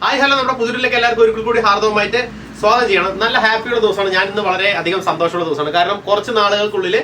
Hi hello, നമ്മുടെ പുതിയതിലേക്ക് എല്ലാവർക്കും ഒരിക്കൽ കൂടി ഹാർദവമായിട്ട് സ്വാഗതം ചെയ്യണം. നല്ല ഹാപ്പിയുള്ള ദിവസമാണ്. ഞാൻ ഇന്ന് വളരെ അധികം സന്തോഷമുള്ള ദിവസമാണ്. കാരണം കുറച്ച് നാളുകൾക്കുള്ളിൽ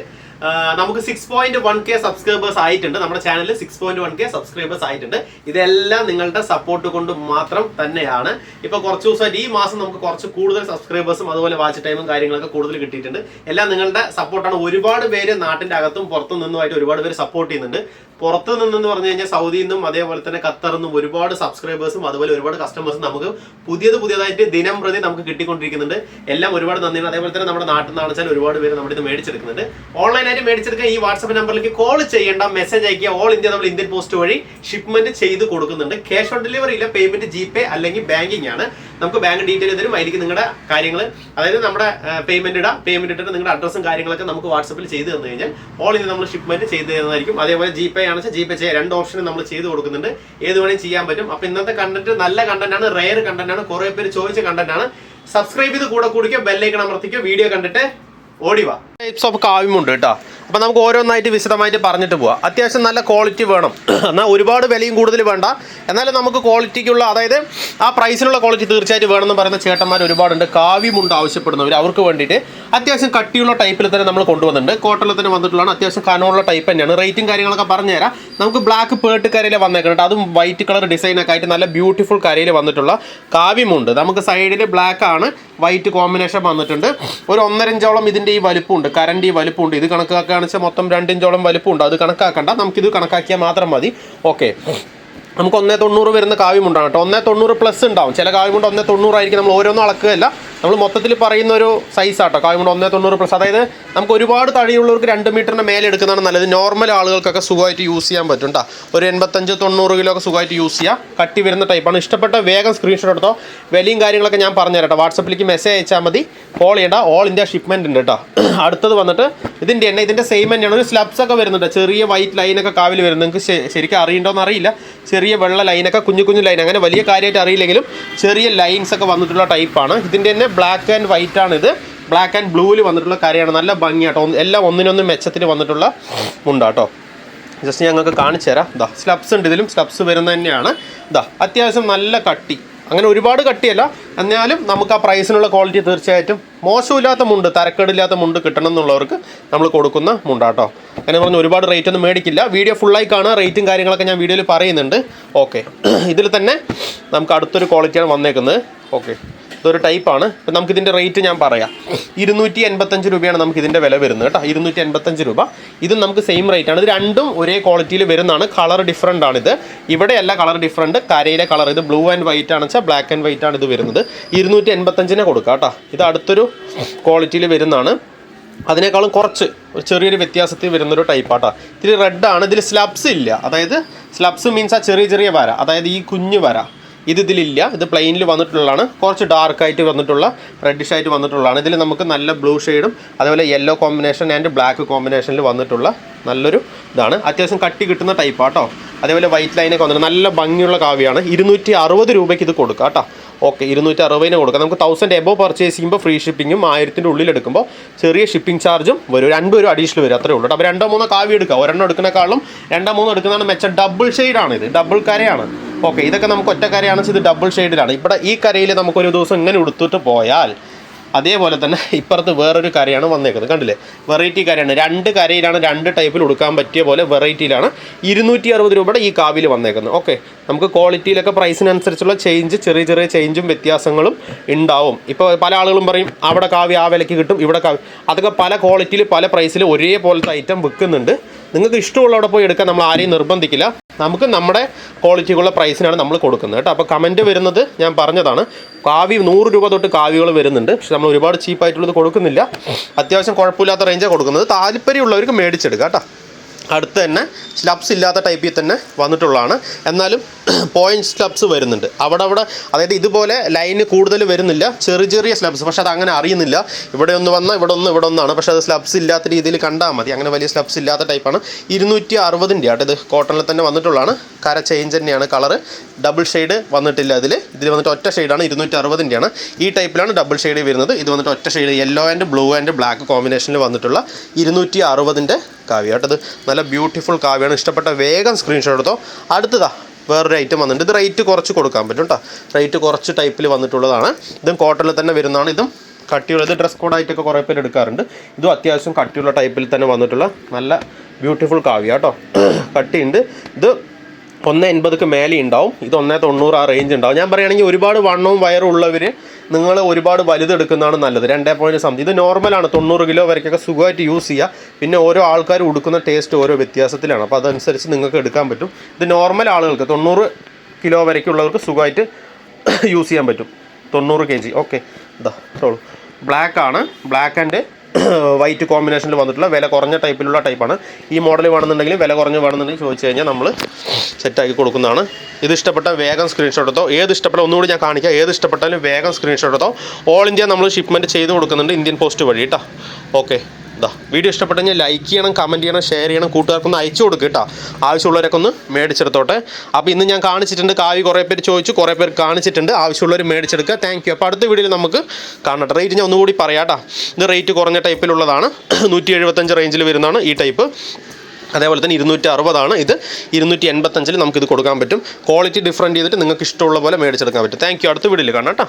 നമുക്ക് 6.1K സബ്സ്ക്രൈബേഴ്സ് ആയിട്ടുണ്ട്. നമ്മുടെ ചാനലിൽ 6.1K സബ്സ്ക്രൈബേഴ്സ് ആയിട്ടുണ്ട്. ഇതെല്ലാം നിങ്ങളുടെ സപ്പോർട്ട് കൊണ്ട് മാത്രം തന്നെയാണ്. ഇപ്പോൾ കുറച്ച് ദിവസമായിട്ട് ഈ മാസം നമുക്ക് കുറച്ച് കൂടുതൽ സബ്സ്ക്രൈബേഴ്സും അതുപോലെ വാച്ച് ടൈമും കാര്യങ്ങളൊക്കെ കൂടുതൽ കിട്ടിയിട്ടുണ്ട്. എല്ലാം നിങ്ങളുടെ സപ്പോർട്ടാണ്. ഒരുപാട് പേര് നാട്ടിൻ്റെ അകത്തും പുറത്തു നിന്നുമായിട്ട് ഒരുപാട് പേര് സപ്പോർട്ട് ചെയ്യുന്നുണ്ട്. പുറത്തു നിന്നെന്ന് പറഞ്ഞു കഴിഞ്ഞാൽ സൗദിയിൽ നിന്നും അതേപോലെ തന്നെ ഖത്തറിൽ നിന്നും ഒരുപാട് സബ്സ്ക്രൈബേഴ്സും അതുപോലെ ഒരുപാട് കസ്റ്റമേഴ്സും നമുക്ക് പുതിയതായിട്ട് ദിനം പ്രതി നമുക്ക് കിട്ടിക്കൊണ്ടിരിക്കുന്നുണ്ട്. എല്ലാം ഒരുപാട് നന്ദിയാണ്. അതേപോലെ തന്നെ നമ്മുടെ നാട്ടിൽ നിന്നാണ് വെച്ചാൽ ഒരുപാട് പേര് നമ്മുടെ ഇത് മേടിച്ചെടുക്കുന്നുണ്ട്. ഓൺലൈനായിട്ട് മേടിച്ചെടുക്കാൻ ഈ വാട്സ്ആപ്പ് നമ്പറിലേക്ക് കോൾ ചെയ്യേണ്ട, മെസ്സേജ് അയക്കുക. ഓൾ ഇന്ത്യ നമ്മൾ ഇന്ത്യൻ പോസ്റ്റ് വഴി ഷിപ്മെന്റ് ചെയ്ത് കൊടുക്കുന്നുണ്ട്. ക്യാഷ് ഓൺ ഡെലിവറി ഇല്ല, പേയ്മെന്റ് GPay അല്ലെങ്കിൽ ബാങ്കിങ് ആണ്. നമുക്ക് ബാങ്ക് ഡീറ്റെയിൽ തരും. അതിലേക്ക് നിങ്ങളുടെ കാര്യങ്ങൾ, അതായത് നമ്മുടെ പേയ്മെന്റ് ഇട്ടിട്ട് നിങ്ങളുടെ അഡ്രസ്സും കാര്യങ്ങളൊക്കെ നമുക്ക് വാട്സാപ്പിൽ ചെയ്ത് തന്നു കഴിഞ്ഞാൽ ഓൾ ഇന്ത്യ നമ്മൾ ഷിപ്മെന്റ് ചെയ്ത് തരുന്നതായിരിക്കും. അതേപോലെ GPay ആണെന്ന് വെച്ചാൽ GPay ചെയ്യാം. രണ്ട് ഓപ്ഷനും നമ്മൾ ചെയ്ത് കൊടുക്കുന്നുണ്ട്. ഏത് വേണമെങ്കിലും ചെയ്യാൻ പറ്റും. അപ്പൊ ഇന്നത്തെ കണ്ടന്റ് നല്ല കണ്ടന്റ് ആണ്, റെയർ കണ്ടന്റ് ആണ്, കുറെ പേര് ചോദിച്ച കണ്ടന്റ് ആണ്. സബ്സ്ക്രൈബ് ചെയ്ത് കൂടെ കുടിക്കുക, ബെല്ലൈക്കൺ അമർത്തിക്കുക, വീഡിയോ കണ്ടിട്ട് ഓടിവാ. ടൈപ്സ് ഓഫ് കാവ്യമുണ്ട് കേട്ടോ. അപ്പം നമുക്ക് ഓരോന്നായിട്ട് വിശദമായിട്ട് പറഞ്ഞിട്ട് പോവാം. അത്യാവശ്യം നല്ല ക്വാളിറ്റി വേണം, എന്നാൽ ഒരുപാട് വിലയും കൂടുതൽ വേണ്ട. എന്നാലും നമുക്ക് ക്വാളിറ്റിക്കുള്ള, അതായത് ആ പ്രൈസിലുള്ള ക്വാളിറ്റി തീർച്ചയായിട്ടും വേണമെന്ന് പറയുന്ന ചേട്ടന്മാർ ഒരുപാടുണ്ട്. കാവ്യമുണ്ട് ആവശ്യപ്പെടുന്നവർ, അവർക്ക് വേണ്ടിയിട്ട് അത്യാവശ്യം കട്ടിയുള്ള ടൈപ്പിൽ തന്നെ നമ്മൾ കൊണ്ടുവന്നിട്ടുണ്ട്. കോട്ടണിൽ തന്നെ വന്നിട്ടുള്ളതാണ്. അത്യാവശ്യം കനമുള്ള ടൈപ്പ് തന്നെയാണ്. റേറ്റും കാര്യങ്ങളൊക്കെ പറഞ്ഞുതരാം. നമുക്ക് ബ്ലാക്ക് പേർട്ട് കരയിൽ വന്നേക്കുന്നുണ്ട്. അതും വൈറ്റ് കളർ ഡിസൈനൊക്കെ ആയിട്ട് നല്ല ബ്യൂട്ടിഫുൾ കരയിൽ വന്നിട്ടുള്ള കാവ്യമുണ്ട്. നമുക്ക് സൈഡിൽ ബ്ലാക്ക് ആണ്, വൈറ്റ് കോമ്പിനേഷൻ വന്നിട്ടുണ്ട്. ഒരു 1.5 ഇഞ്ചോളം ഇതിൻ്റെ ഈ വലുപ്പമുണ്ട്, കരൻ്റെ ഈ വലുപ്പമുണ്ട്. ഇത് കണക്കാക്കുകയാണെന്ന് വെച്ചാൽ മൊത്തം 2 ഇഞ്ചോളം വലുപ്പമുണ്ട്. അത് കണക്കാക്കണ്ട, നമുക്കിത് കണക്കാക്കിയാൽ മാത്രം മതി. ഓക്കെ, നമുക്ക് 1.90 വരുന്ന കാവ്യമുണ്ടാണ് കേട്ടോ. 1.90 പ്ലസ് ഉണ്ടാവും. ചില കാവ്യമുണ്ട് 1.90 ആയിരിക്കും. നമ്മൾ ഓരോന്നും അളക്കുകയല്ല, നമ്മൾ മൊത്തത്തിൽ പറയുന്ന ഒരു സൈസ് ആട്ടോ. കാവ്യമുണ്ട് 1.90 പ്ലസ്. അതായത് നമുക്ക് ഒരുപാട് തടിയുള്ളവർക്ക് 2 മീറ്ററിന് മേലെ എടുക്കുന്നതാണ് നല്ലത്. നോർമൽ ആളുകൾക്കൊക്കെ സുഖമായിട്ട് യൂസ് ചെയ്യാൻ പറ്റും കേട്ടോ. ഒരു 85-90 കിലോ ഒക്കെ സുഖമായിട്ട് യൂസ് ചെയ്യാം. കട്ടി വരുന്ന ടൈപ്പാണ്. ഇഷ്ടപ്പെട്ട വേഗം സ്ക്രീൻഷോട്ട് എടുത്തോ. വിലയും കാര്യങ്ങളൊക്കെ ഞാൻ പറഞ്ഞു തരാം. വാട്സപ്പിലേക്ക് മെസ്സേജ് അയച്ചാൽ മതി. കോൾ ചെയ്യേണ്ട. ഓൾ ഇന്ത്യ ഷിപ്മെൻറ്റ് ഉണ്ട് കേട്ടോ. അടുത്തത് വന്നിട്ട് ഇതിൻ്റെ സെയിം തന്നെയാണ്. ഒരു സ്ലബ്സ് ഒക്കെ വരുന്നുണ്ട്. ചെറിയ വൈറ്റ് ലൈനൊക്കെ കാവിൽ വരുന്നത്. നിങ്ങൾക്ക് ശരിക്കും അറിയണ്ടോന്ന് അറിയില്ല. ചെറിയ വെള്ള ലൈനൊക്കെ, കുഞ്ഞു ലൈൻ, അങ്ങനെ വലിയ കാര്യമായിട്ട് അറിയില്ലെങ്കിലും ചെറിയ ലൈൻസ് ഒക്കെ വന്നിട്ടുള്ള ടൈപ്പാണ്. ഇതിൻ്റെ തന്നെ ബ്ലാക്ക് ആൻഡ് വൈറ്റ് ആണ്. ഇത് ബ്ലാക്ക് ആൻഡ് ബ്ലൂവിൽ വന്നിട്ടുള്ള കാര്യമാണ്. നല്ല ഭംഗിയാട്ടോ. എല്ലാം ഒന്നിനൊന്ന് മെച്ചത്തിൽ വന്നിട്ടുള്ള മുണ്ടാട്ടോ. ജസ്റ്റ് ഞങ്ങൾക്ക് കാണിച്ചു തരാം. ഇതാ സ്ലബ്സ് ഉണ്ട്. ഇതിലും സ്ലബ്സ് വരുന്നത് തന്നെയാണ്. ഇതാ അത്യാവശ്യം നല്ല കട്ടി, അങ്ങനെ ഒരുപാട് കട്ടിയല്ല, എന്നാലും നമുക്ക് ആ പ്രൈസിനുള്ള ക്വാളിറ്റി തീർച്ചയായിട്ടും മോശമില്ലാത്ത മുണ്ട്, തരക്കേടില്ലാത്ത മുണ്ട് കിട്ടണം എന്നുള്ളവർക്ക് നമ്മൾ കൊടുക്കുന്ന മുണ്ടാട്ടോ. അങ്ങനെ പറഞ്ഞ് ഒരുപാട് റേറ്റ് ഒന്നും മേടിക്കില്ല. വീഡിയോ ഫുള്ളായി കാണുക. റേറ്റും കാര്യങ്ങളൊക്കെ ഞാൻ വീഡിയോയിൽ പറയുന്നുണ്ട്. ഓക്കെ, ഇതിൽ തന്നെ നമുക്ക് അടുത്തൊരു ക്വാളിറ്റിയാണ് വന്നേക്കുന്നത്. ഓക്കെ, ഇതൊരു ടൈപ്പാണ്. ഇപ്പം നമുക്കിതിൻ്റെ റേറ്റ് ഞാൻ പറയാം. 285 രൂപയാണ് നമുക്കിതിൻ്റെ വില വരുന്നത് കേട്ടോ. 285 രൂപ. ഇതും നമുക്ക് സെയിം റേറ്റ് ആണ്. ഇത് രണ്ടും ഒരേ ക്വാളിറ്റിയിൽ വരുന്നതാണ്. കളർ ഡിഫറൻ്റ് ആണിത്. ഇവിടെയല്ല കളർ ഡിഫറൻറ്റ്, കരയിലെ കളർ. ഇത് ബ്ലൂ ആൻഡ് വൈറ്റ് ആണ് വെച്ചാൽ ബ്ലാക്ക് ആൻഡ് വൈറ്റ് ആണ് ഇത് വരുന്നത്. 285 കൊടുക്കുക കേട്ടോ. ഇത് അടുത്തൊരു ക്വാളിറ്റിയിൽ വരുന്നതാണ്. അതിനേക്കാളും കുറച്ച് ചെറിയൊരു വ്യത്യാസത്തിൽ വരുന്നൊരു ടൈപ്പാട്ടോ. ഇതിൽ റെഡാണ്. ഇതിൽ സ്ലബ്സ് ഇല്ല. അതായത് സ്ലബ്സ് മീൻസ് ആ ചെറിയ വര, അതായത് ഈ കുഞ്ഞു വര ഇതിലില്ല. ഇത് പ്ലെയിനിൽ വന്നിട്ടുള്ളതാണ്. കുറച്ച് ഡാർക്കായിട്ട് വന്നിട്ടുള്ള, റെഡിഷ് ആയിട്ട് വന്നിട്ടുള്ളതാണ്. ഇതിൽ നമുക്ക് നല്ല ബ്ലൂ ഷെയ്ഡും അതുപോലെ യെല്ലോ കോമ്പിനേഷൻ ആൻഡ് ബ്ലാക്ക് കോമ്പിനേഷനിൽ വന്നിട്ടുള്ള നല്ലൊരു ഇതാണ്. അത്യാവശ്യം കട്ടി കിട്ടുന്ന ടൈപ്പാട്ടോ. അതേപോലെ വൈറ്റ് ലൈനൊക്കെ വന്നിട്ട് നല്ല ഭംഗിയുള്ള കാവ്യമാണ്. 260 രൂപയ്ക്ക് ഇത് കൊടുക്കുക കേട്ടോ. ഓക്കെ, 260 കൊടുക്കാം. നമുക്ക് 1000 എബോവ് പർച്ചേസ് ചെയ്യുമ്പോൾ ഫ്രീ ഷിപ്പിങ്ങും, 1000-ൻ്റെ ഉള്ളിൽ എടുക്കുമ്പോൾ ചെറിയ ഷിപ്പിംഗ് ചാർജും വരും. 2 രൂപ അഡീഷണൽ വരും. അത്രേ ഉള്ളൂ. അപ്പോൾ 2-3 കാവ്യം എടുക്കുക. ഒരെണ്ണം എടുക്കുന്നേക്കാളും 2-3 എടുക്കുന്നതാണ് മെച്ചം. ഡബിൾ ഷെയ്ഡാണ് ഇത്, ഡബിൾ കരയാണ്. ഓക്കെ, ഇതൊക്കെ നമുക്ക് ഒറ്റ കരയാണെന്ന് വെച്ചാൽ ഇത് ഡബിൾ ഷെയ്ഡിലാണ്. ഇവിടെ ഈ കരയിൽ നമുക്കൊരു ദിവസം ഇങ്ങനെ ഉടുത്തിട്ട് പോയാൽ അതേപോലെ തന്നെ ഇപ്പുറത്ത് വേറൊരു കരയാണ് വന്നേക്കുന്നത്. കണ്ടില്ലേ, വെറൈറ്റി കരയാണ്. 2 കരയിലാണ് 2 ടൈപ്പിൽ ഉടുക്കാൻ പറ്റിയ പോലെ വെറൈറ്റിയിലാണ് 260 രൂപയുടെ ഈ കാവിൽ വന്നേക്കുന്നത്. ഓക്കെ, നമുക്ക് ക്വാളിറ്റിയിലൊക്കെ പ്രൈസിനനുസരിച്ചുള്ള ചെറിയ ചേഞ്ചും വ്യത്യാസങ്ങളും ഉണ്ടാവും. ഇപ്പോൾ പല ആളുകളും പറയും അവിടെ കാവ്യ ആ വിലയ്ക്ക് കിട്ടും, ഇവിടെ കാവ്യ. അതൊക്കെ പല ക്വാളിറ്റിയിൽ പല പ്രൈസിൽ ഒരേപോലത്തെ ഐറ്റം വിൽക്കുന്നുണ്ട്. നിങ്ങൾക്ക് ഇഷ്ടമുള്ള അവിടെ പോയി എടുക്കാൻ നമ്മൾ ആരെയും നിർബന്ധിക്കില്ല. നമുക്ക് നമ്മുടെ ക്വാളിറ്റിക്കുള്ള പ്രൈസിനാണ് നമ്മൾ കൊടുക്കുന്നത് കേട്ടോ. അപ്പോൾ കമൻറ്റ് വരുന്നത് ഞാൻ പറഞ്ഞതാണ്. കാവ്യ 100 രൂപ തൊട്ട് കാവ്യകൾ വരുന്നുണ്ട്. പക്ഷെ നമ്മൾ ഒരുപാട് ചീപ്പായിട്ടുള്ളത് കൊടുക്കുന്നില്ല. അത്യാവശ്യം കുഴപ്പമില്ലാത്ത റേഞ്ചാണ് കൊടുക്കുന്നത്. താല്പര്യമുള്ളവർക്ക് മേടിച്ചെടുക്കുക കേട്ടോ. അടുത്ത് തന്നെ സ്ലബ്സ് ഇല്ലാത്ത ടൈപ്പിൽ തന്നെ വന്നിട്ടുള്ളതാണ്. എന്നാലും പോയിൻറ്റ് സ്ലബ്സ് വരുന്നുണ്ട് അവിടെ. അതായത് ഇതുപോലെ ലൈന് കൂടുതൽ വരുന്നില്ല, ചെറിയ സ്ലബ്സ്. പക്ഷെ അത് അങ്ങനെ അറിയുന്നില്ല. ഇവിടെ ഒന്ന് വന്നാൽ ഇവിടെ ഒന്നാണ്. പക്ഷേ അത് സ്ലബ്സ് ഇല്ലാത്ത രീതിയിൽ കണ്ടാൽ മതി. അങ്ങനെ വലിയ സ്ലബ്സ് ഇല്ലാത്ത ടൈപ്പാണ്. 260 ആട്ടോ. ഇത് കോട്ടണിൽ തന്നെ വന്നിട്ടുള്ളതാണ്. കര ചേഞ്ച് തന്നെയാണ്. കളറ് ഡബിൾ ഷെയ്ഡ് വന്നിട്ടില്ല. ഇതിൽ വന്നിട്ട് ഒറ്റ ഷെയ്ഡാണ്. 260 ഈ ടൈപ്പിലാണ് ഡബിൾ ഷെയ്ഡ് വരുന്നത്. ഇത് വന്നിട്ട് ഒറ്റ shade, yellow and blue and black കോമ്പിനേഷനിൽ വന്നിട്ടുള്ള 260 കാവ്യ കേട്ടോ. ഇത് നല്ല ബ്യൂട്ടിഫുൾ കാവ്യമാണ്. ഇഷ്ടപ്പെട്ട വേഗം സ്ക്രീൻഷോട്ട് എടുത്തോ. അടുത്തതാ വേറൊരു ഐറ്റം വന്നിട്ടുണ്ട്. ഇത് റേറ്റ് കുറച്ച് കൊടുക്കാൻ പറ്റും കേട്ടോ. റേറ്റ് കുറച്ച് ടൈപ്പിൽ വന്നിട്ടുള്ളതാണ്. ഇതും കോട്ടണിൽ തന്നെ വരുന്നതാണ്. ഇതും കട്ടിയുള്ളത് ഡ്രസ് കോഡായിട്ടൊക്കെ കുറേ പേര് എടുക്കാറുണ്ട്. ഇതും അത്യാവശ്യം കട്ടിയുള്ള ടൈപ്പിൽ തന്നെ വന്നിട്ടുള്ള നല്ല ബ്യൂട്ടിഫുൾ കാവ്യ കേട്ടോ. കട്ടിയുണ്ട്. ഇത് 1.80 മേലെ ഉണ്ടാവും. ഇത് 1.90 ആ റേഞ്ച് ഉണ്ടാവും. ഞാൻ പറയുകയാണെങ്കിൽ ഒരുപാട് വണ്ണവും വയറും ഉള്ളവർ നിങ്ങൾ ഒരുപാട് വലുതെടുക്കുന്നതാണ് നല്ലത്. 2.something. ഇത് നോർമലാണ്. 90 കിലോ വരയ്ക്കൊക്കെ സുഖമായിട്ട് യൂസ് ചെയ്യുക. പിന്നെ ഓരോ ആൾക്കാർ ഉടുക്കുന്ന ടേസ്റ്റ് ഓരോ വ്യത്യാസത്തിലാണ്. അപ്പോൾ അതനുസരിച്ച് നിങ്ങൾക്ക് എടുക്കാൻ പറ്റും. ഇത് നോർമൽ ആളുകൾക്ക് 90 കിലോ വരയ്ക്കുള്ളവർക്ക് സുഖമായിട്ട് യൂസ് ചെയ്യാൻ പറ്റും. 90 kg. ഓക്കെ, ഇതാ ഇട്ടോളൂ. ബ്ലാക്ക് ആണ്. ബ്ലാക്ക് ആൻഡ് വൈറ്റ് കോമ്പിനേഷനിൽ വന്നിട്ടുള്ള വില കുറഞ്ഞ ടൈപ്പിലുള്ള ടൈപ്പാണ്. ഈ മോഡൽ വേണമെന്നുണ്ടെങ്കിൽ വില കുറഞ്ഞ് വേണമെന്നുണ്ടെങ്കിൽ ചോദിച്ചു കഴിഞ്ഞാൽ നമ്മൾ സെറ്റാക്കി കൊടുക്കുന്നതാണ്. ഇത് ഇഷ്ടപ്പെട്ട വേഗം സ്ക്രീൻഷോട്ട് എടുത്തോ. ഏത് ഇഷ്ടപ്പെട്ട ഒന്നുകൂടി ഞാൻ കാണിക്കാം. ഏത് ഇഷ്ടപ്പെട്ടാലും വേഗം സ്ക്രീൻഷോട്ട് എടുത്തോ. ഓൾ ഇന്ത്യ നമ്മൾ ഷിപ്മെൻറ്റ് ചെയ്ത് കൊടുക്കുന്നുണ്ട് ഇന്ത്യൻ പോസ്റ്റ് വഴി കേട്ടോ. ഓക്കെ, ഇതാ വീഡിയോ ഇഷ്ടപ്പെട്ടെങ്കിൽ ലൈക്ക് ചെയ്യണം, കമൻറ്റ് ചെയ്യണം, ഷെയർ ചെയ്യണം, കൂട്ടുകാർക്കൊന്ന് അയച്ചു കൊടുക്കുക കേട്ടോ. ആവശ്യമുള്ളവരൊക്കെ ഒന്ന് മേടിച്ചെടുത്തോട്ടെ. അപ്പോൾ ഇന്ന് ഞാൻ കാണിച്ചിട്ടുണ്ട്. കാവ്യ കുറേ പേര് ചോദിച്ചു, കുറേ പേർ കാണിച്ചിട്ടുണ്ട്. ആവശ്യമുള്ളവർ മേടിച്ചെടുക്കുക. Thank you. അപ്പോൾ അടുത്ത വീഡിയോയിൽ നമുക്ക് കാണട്ടെ. റേറ്റ് ഞാൻ ഒന്നുകൂടി പറയാം കേട്ടോ. ഇത് റേറ്റ് കുറഞ്ഞ ടൈപ്പിലുള്ളതാണ്. 175 റേഞ്ചിൽ വരുന്നതാണ് ഈ ടൈപ്പ്. അതേപോലെ തന്നെ 260 ആണ്. ഇത് 285 നമുക്കിത് കൊടുക്കാൻ പറ്റും. ക്വാളിറ്റി ഡിഫറൻറ്റ് ചെയ്തിട്ട് നിങ്ങൾക്ക് ഇഷ്ടമുള്ള പോലെ മേടിച്ചെടുക്കാൻ പറ്റും. Thank you. അടുത്ത വീഡിയോയിൽ കാണാം കേട്ടോ.